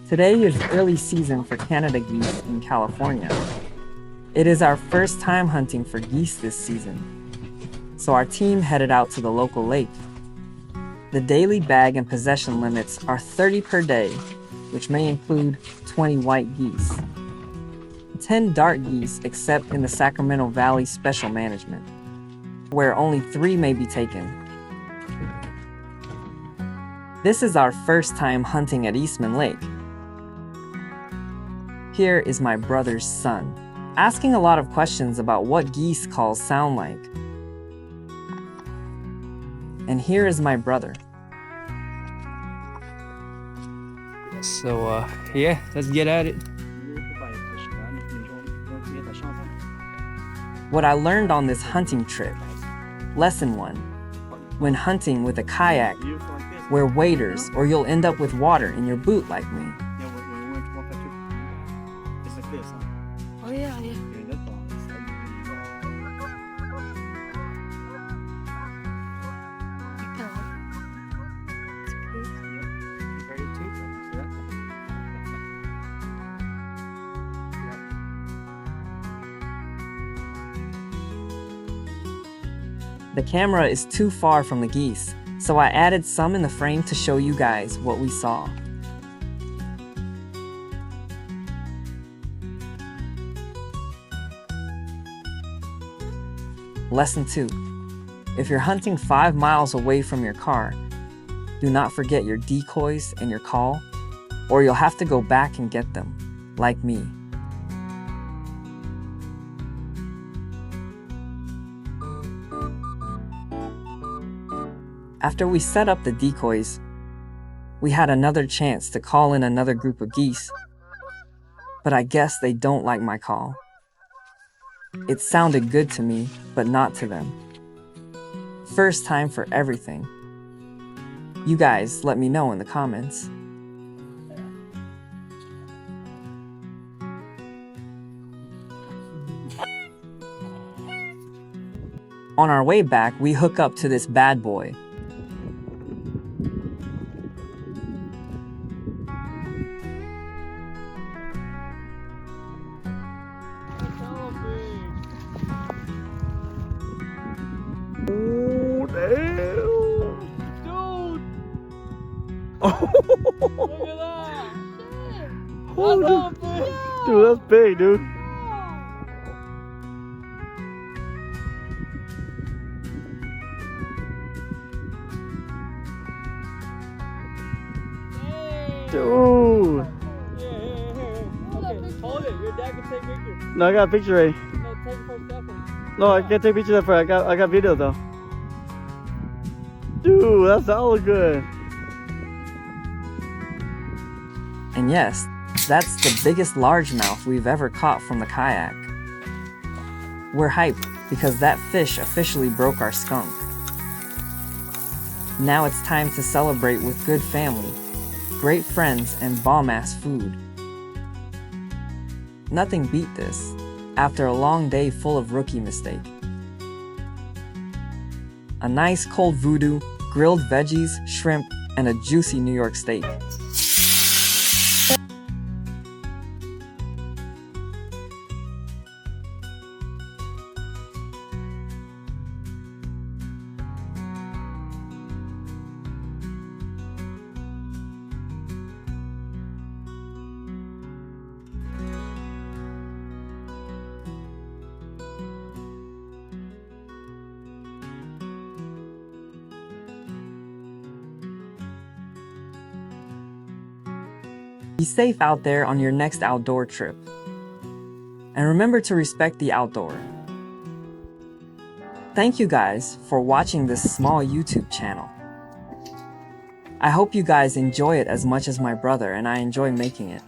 Today is early season for Canada geese in California. It is our first time hunting for geese this season, so our team headed out to the local lake. The daily bag and possession limits are 30 per day, which may include 20 white geese, 10 dark geese except in the Sacramento Valley Special Management, where only 3 may be taken. This is our first time hunting at Eastman Lake. Here is my brother's son, asking a lot of questions about what geese calls sound like. And here is my brother. So, yeah, let's get at it. What I learned on this hunting trip. Lesson 1. When hunting with a kayak, wear waders or you'll end up with water in your boot like me. Oh yeah. The camera is too far from the geese, so I added some in the frame to show you guys what we saw. Lesson 2. If you're hunting 5 miles away from your car, do not forget your decoys and your call, or you'll have to go back and get them, like me. After we set up the decoys, we had another chance to call in another group of geese, but I guess they don't like my call. It sounded good to me, but not to them. First time for everything. You guys let me know in the comments. On our way back, we hook up to this bad boy. Oh, damn! Dude! Oh, Look at that! oh, That's big! dude, that's big, dude. Dude! Okay, hold it. Your dad can take pictures. No, I got a picture ready. No, take it for Stefan. No, I can't take pictures of it. I got video though. Dude, that's all good. And yes, that's the biggest largemouth we've ever caught from the kayak. We're hyped because that fish officially broke our skunk. Now it's time to celebrate with good family, great friends, and bomb-ass food. Nothing beat this, after a long day full of rookie mistake. A nice cold voodoo, grilled veggies, shrimp, and a juicy New York steak. Be safe out there on your next outdoor trip. And remember to respect the outdoor. Thank you guys for watching this small YouTube channel. I hope you guys enjoy it as much as my brother and I enjoy making it.